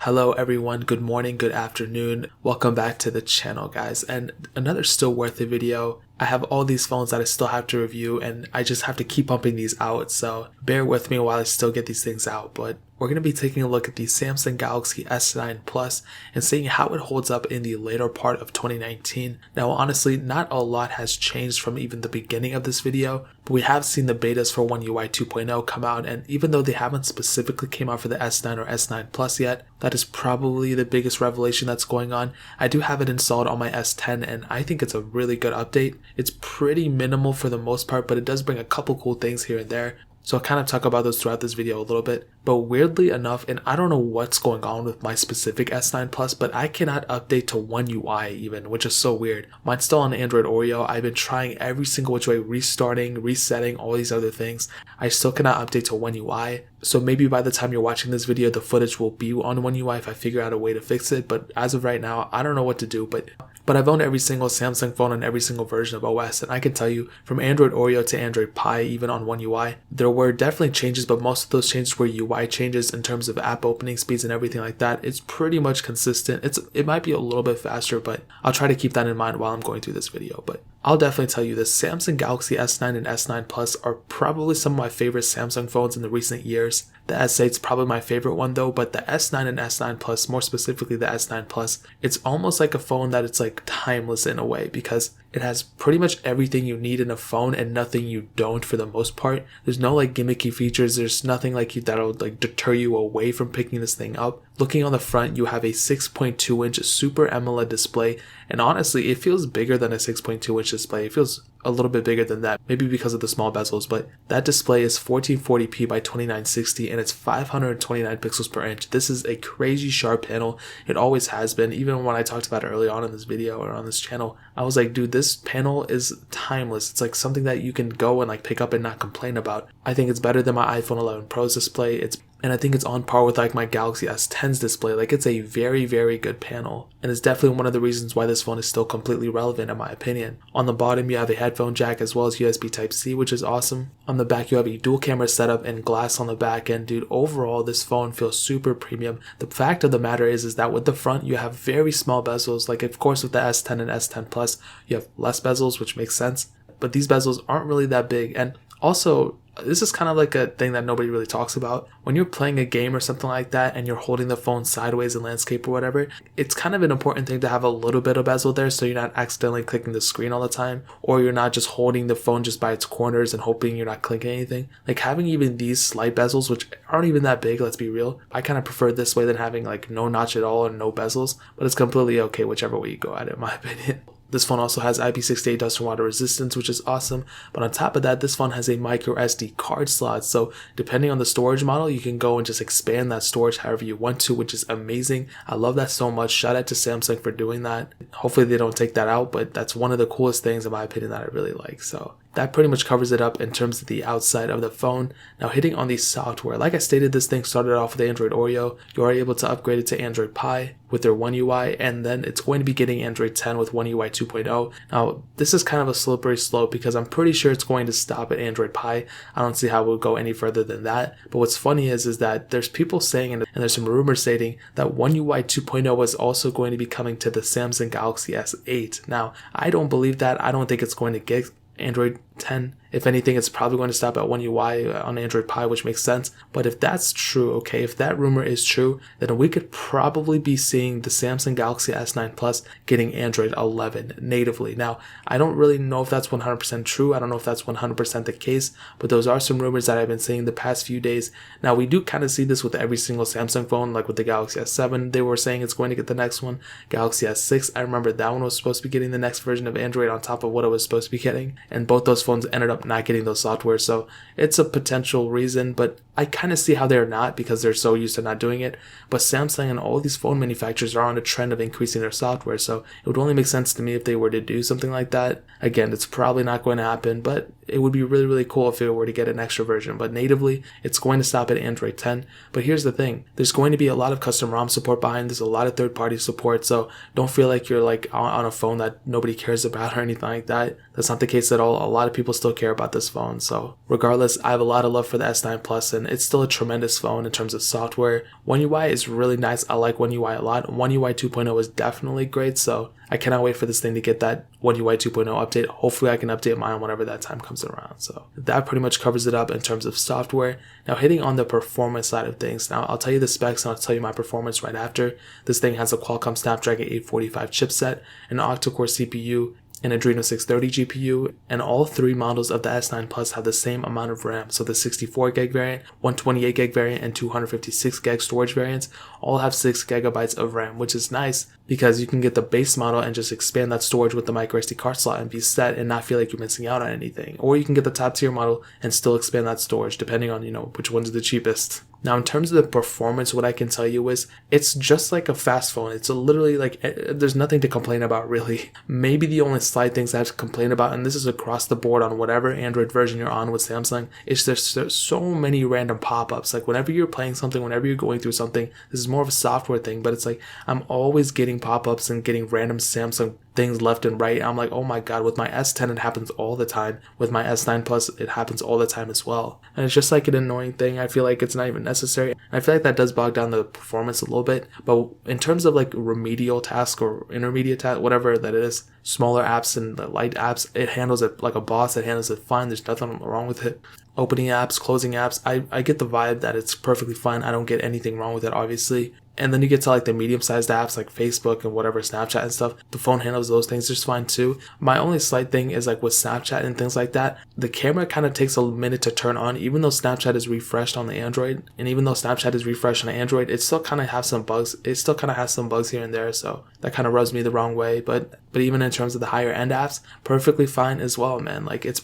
Hello everyone, good morning, good afternoon, welcome back to the channel guys, and another still worth it video. I have all these phones that I still have to review and I just have to keep pumping these out, so bear with me while I still get these things out. But we're going to be taking a look at the Samsung Galaxy S9 Plus and seeing how it holds up in the later part of 2019. Now honestly, not a lot has changed from even the beginning of this video, but we have seen the betas for One UI 2.0 come out, and even though they haven't specifically came out for the S9 or S9 Plus yet, that is probably the biggest revelation that's going on. I do have it installed on my S10 and I think it's a really good update. It's pretty minimal for the most part, but it does bring a couple cool things here and there. So I'll kind of talk about those throughout this video a little bit. But weirdly enough, and I don't know what's going on with my specific S9 Plus, but I cannot update to One UI even, which is so weird. Mine's still on Android Oreo. I've been trying every single which way, restarting, resetting, all these other things. I still cannot update to One UI. So maybe by the time you're watching this video, the footage will be on One UI if I figure out a way to fix it. But as of right now, I don't know what to do. But I've owned every single Samsung phone and every single version of OS, and I can tell you from Android Oreo to Android Pie, even on One UI, there were definitely changes, but most of those changes were UI changes in terms of app opening speeds and everything like that. It's pretty much consistent. It might be a little bit faster, but I'll try to keep that in mind while I'm going through this video. But I'll definitely tell you this, Samsung Galaxy S9 and S9 Plus are probably some of my favorite Samsung phones in the recent years. The S8's probably my favorite one though, but the S9 and S9 Plus, more specifically the S9 Plus, it's almost like a phone that it's like timeless in a way, because it has pretty much everything you need in a phone and nothing you don't for the most part. There's no like gimmicky features. There's nothing like that'll like deter you away from picking this thing up. Looking on the front, you have a 6.2 inch Super AMOLED display, and honestly, it feels bigger than a 6.2 inch display. It feels a little bit bigger than that, maybe because of the small bezels, but that display is 1440p by 2960 and it's 529 pixels per inch. This is a crazy sharp panel. It always has been. Even when I talked about it early on in this video or on this channel, I was like, dude, this panel is timeless. It's like something that you can go and like pick up and not complain about. I think it's better than my iPhone 11 Pro's display. And I think it's on par with like my Galaxy S10's display. Like, it's a very, very good panel. And it's definitely one of the reasons why this phone is still completely relevant in my opinion. On the bottom, you have a headphone jack as well as USB Type-C, which is awesome. On the back, you have a dual camera setup and glass on the back. And dude, overall, this phone feels super premium. The fact of the matter is that with the front, you have very small bezels. Like, of course, with the S10 and S10 Plus, you have less bezels, which makes sense. But these bezels aren't really that big. And also, this is kind of like a thing that nobody really talks about. When you're playing a game or something like that and you're holding the phone sideways in landscape or whatever, it's kind of an important thing to have a little bit of bezel there so you're not accidentally clicking the screen all the time, or you're not just holding the phone just by its corners and hoping you're not clicking anything. Like, having even these slight bezels, which aren't even that big, let's be real, I kind of prefer it this way than having like no notch at all and no bezels, but it's completely okay whichever way you go at it, in my opinion. This phone also has IP68 dust and water resistance, which is awesome. But on top of that, this phone has a micro SD card slot. So depending on the storage model, you can go and just expand that storage however you want to, which is amazing. I love that so much. Shout out to Samsung for doing that. Hopefully they don't take that out, but that's one of the coolest things in my opinion that I really like. So that pretty much covers it up in terms of the outside of the phone. Now, hitting on the software, like I stated, this thing started off with Android Oreo. You are able to upgrade it to Android Pie with their One UI, and then it's going to be getting Android 10 with One UI 2.0. Now, this is kind of a slippery slope because I'm pretty sure it's going to stop at Android Pie. I don't see how it will go any further than that. But what's funny is that there's people saying, and there's some rumors stating, that One UI 2.0 is also going to be coming to the Samsung Galaxy S8. Now, I don't believe that. I don't think it's going to get Android 10. If anything, it's probably going to stop at One UI on Android Pie, which makes sense. But if that's true, okay, if that rumor is true, then we could probably be seeing the Samsung Galaxy S9 Plus getting Android 11 natively. Now, I don't really know if that's 100% true. I don't know if that's 100% the case, but those are some rumors that I've been seeing the past few days. Now, we do kind of see this with every single Samsung phone, like with the Galaxy S7, they were saying it's going to get the next one. Galaxy S6, I remember that one was supposed to be getting the next version of Android on top of what it was supposed to be getting, and both those phones ended up not getting those software, so it's a potential reason, but I kind of see how they're not because they're so used to not doing it. But Samsung and all these phone manufacturers are on a trend of increasing their software, so it would only make sense to me if they were to do something like that. Again, it's probably not going to happen, but it would be really, really cool if it were to get an extra version. But natively, it's going to stop at Android 10. But here's the thing, there's going to be a lot of custom ROM support behind this, a lot of third-party support, so don't feel like you're like on a phone that nobody cares about or anything like that. That's not the case at all. A lot of people people still care about this phone. So regardless, I have a lot of love for the S9 Plus, and it's still a tremendous phone in terms of software. One UI is really nice. I like One UI a lot. One UI 2.0 is definitely great, so I cannot wait for this thing to get that One UI 2.0 update. Hopefully I can update mine whenever that time comes around. So that pretty much covers it up in terms of software. Now hitting on the performance side of things. Now I'll tell you the specs and I'll tell you my performance right after. This thing has a Qualcomm Snapdragon 845 chipset, an octa-core CPU, an Adreno 630 GPU, and all three models of the S9 Plus have the same amount of RAM. So the 64 gig variant, 128 gig variant, and 256 gig storage variants all have 6 gigabytes of RAM, which is nice because you can get the base model and just expand that storage with the microSD card slot and be set and not feel like you're missing out on anything. Or you can get the top tier model and still expand that storage depending on, which one's the cheapest. Now, in terms of the performance, what I can tell you is it's just like a fast phone. It's literally like, there's nothing to complain about, really. Maybe the only slight things I have to complain about, and this is across the board on whatever Android version you're on with Samsung, is there's so many random pop-ups. Like whenever you're playing something, whenever you're going through something, this is more of a software thing, but it's like I'm always getting pop-ups and getting random Samsung things left and right. I'm like, oh my god, with my S10 it happens all the time. With my S9 Plus it happens all the time as well. And it's just like an annoying thing. I feel like it's not even necessary. I feel like that does bog down the performance a little bit. But in terms of like remedial task or intermediate task, whatever that is, smaller apps and the light apps, it handles it like a boss. It handles it fine. There's nothing wrong with it. Opening apps, closing apps, I get the vibe that it's perfectly fine. I don't get anything wrong with it, obviously. And then you get to like the medium-sized apps like Facebook and whatever, Snapchat and stuff. The phone handles those things just fine too. My only slight thing is like with Snapchat and things like that, the camera kind of takes a minute to turn on. Even though Snapchat is refreshed on the Android, and even though Snapchat is refreshed on Android, it still kind of has some bugs. It still kind of has some bugs here and there, so that kind of rubs me the wrong way. But even in terms of the higher end apps, perfectly fine as well, man. Like it's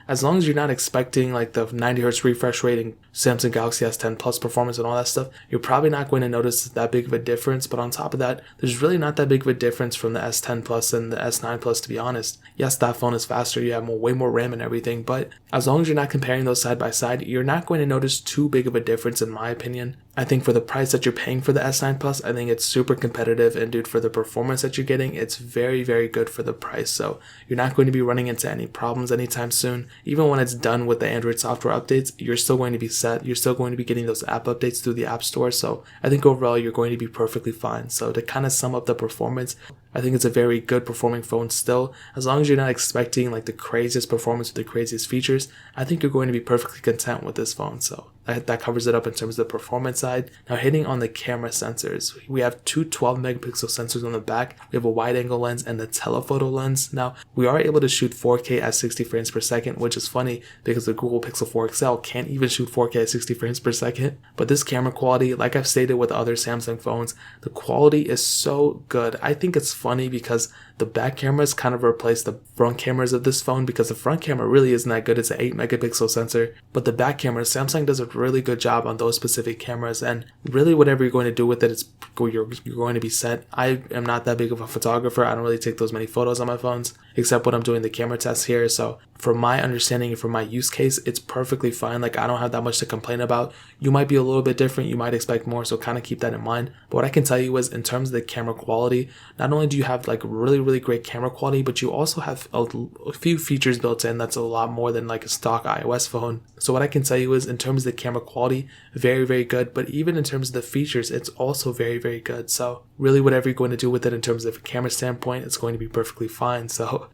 as long as you're not expecting like the 90 hertz refresh rate and Samsung Galaxy S10 Plus performance and all that stuff, you're probably not going to notice that big of a difference. But on top of that, there's really not that big of a difference from the S10 Plus and the S9 Plus, to be honest. Yes, that phone is faster, you have way more RAM and everything, but as long as you're not comparing those side by side, you're not going to notice too big of a difference, in my opinion. I think for the price that you're paying for the S9 Plus, I think it's super competitive, and dude, for the performance that you're getting, it's very, very good for the price. So you're not going to be running into any problems anytime soon. Even when it's done with the Android software updates, you're still going to be set. You're still going to be getting those app updates through the App Store. So I think overall you're going to be perfectly fine. So to kind of sum up the performance, I think it's a very good performing phone still. As long as you're not expecting like the craziest performance or the craziest features, I think you're going to be perfectly content with this phone. So that covers it up in terms of the performance side. Now hitting on the camera sensors, we have two 12 megapixel sensors on the back. We have a wide angle lens and the telephoto lens. Now we are able to shoot 4K at 60 frames per second, which is funny because the Google Pixel 4 XL can't even shoot 4K at 60 frames per second. But this camera quality, like I've stated with other Samsung phones, the quality is so good. I think it's funny because the back cameras kind of replace the front cameras of this phone, because the front camera really isn't that good. It's an 8 megapixel sensor, but the back camera, Samsung does a really good job on those specific cameras, and really whatever you're going to do with it, you're going to be set. I am not that big of a photographer. I don't really take those many photos on my phones, except when I'm doing the camera tests here. So from my understanding and from my use case, it's perfectly fine. Like I don't have that much to complain about. You might be a little bit different. You might expect more, so kind of keep that in mind. But what I can tell you is, in terms of the camera quality, not only do you have like really great camera quality, but you also have a few features built in that's a lot more than like a stock iOS phone. So what I can tell you is, in terms of the camera quality, very good. But even in terms of the features, it's also very good. So really whatever you're going to do with it in terms of a camera standpoint, it's going to be perfectly fine. So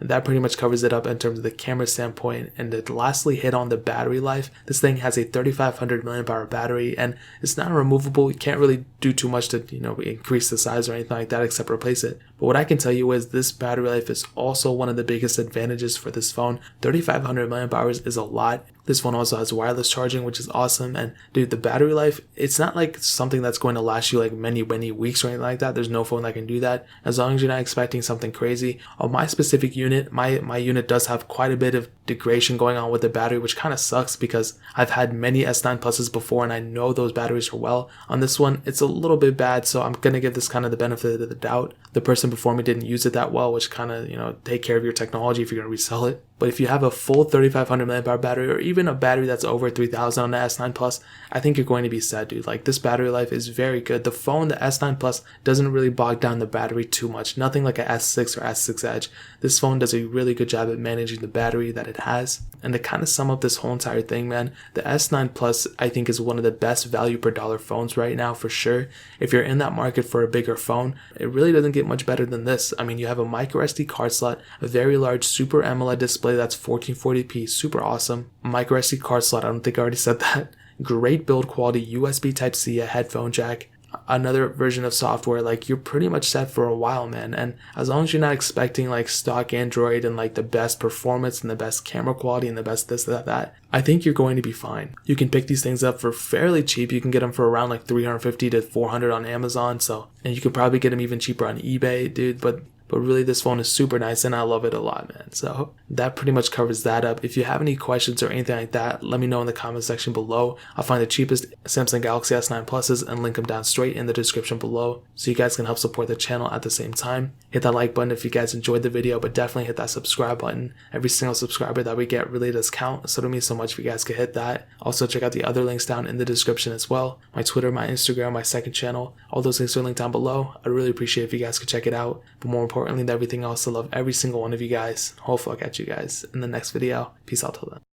that pretty much covers it up in terms of the camera standpoint. And to lastly hit on the battery life, this thing has a 3500 milliamp hour battery, and it's not removable. You can't really do too much to increase the size or anything like that except replace it. But what I can tell you is this battery life is also one of the biggest advantages for this phone. 3500 milliamp hours is a lot. This phone also has wireless charging, which is awesome. And dude, the battery life, it's not like something that's going to last you like many weeks or anything like that. There's no phone that can do that, as long as you're not expecting something crazy. On my specific unit, my unit does have quite a bit of degradation going on with the battery, which kind of sucks because I've had many S9 Pluses before and I know those batteries are well. On this one, it's a little bit bad, so I'm going to give this kind of the benefit of the doubt. The person before me didn't use it that well, which kind of, take care of your technology if you're going to resell it. But if you have a full 3500 mAh battery, or even a battery that's over 3000 on the S9 Plus, I think you're going to be set, dude. Like, this battery life is very good. The phone, the S9 Plus, doesn't really bog down the battery too much. Nothing like a S6 or S6 Edge. This phone does a really good job at managing the battery that it has. And to kind of sum up this whole entire thing, man, the S9 Plus, I think, is one of the best value per dollar phones right now, for sure. If you're in that market for a bigger phone, it really doesn't get much better than this. I mean, you have a micro SD card slot, a very large Super AMOLED display that's 1440p, super awesome. Micro SD card slot, I don't think I already said that. Great build quality, USB Type-C, a headphone jack, another version of software. Like, you're pretty much set for a while, man. And as long as you're not expecting like stock Android and like the best performance and the best camera quality and the best this, that, I think you're going to be fine. You can pick these things up for fairly cheap. You can get them for around like 350 to 400 on Amazon. So, and you could probably get them even cheaper on eBay, dude. But really, this phone is super nice and I love it a lot, man. So that pretty much covers that up. If you have any questions or anything like that, let me know in the comment section below. I'll find the cheapest Samsung Galaxy S9 Pluses and link them down straight in the description below, so you guys can help support the channel at the same time. Hit that like button if you guys enjoyed the video, but definitely hit that subscribe button. Every single subscriber that we get really does count, so it means so much if you guys could hit that. Also, check out the other links down in the description as well. My Twitter, my Instagram, my second channel, all those links are linked down below. I'd really appreciate if you guys could check it out. But more importantly than everything else, I love every single one of you guys. Hopefully I'll catch you guys in the next video. Peace out till then.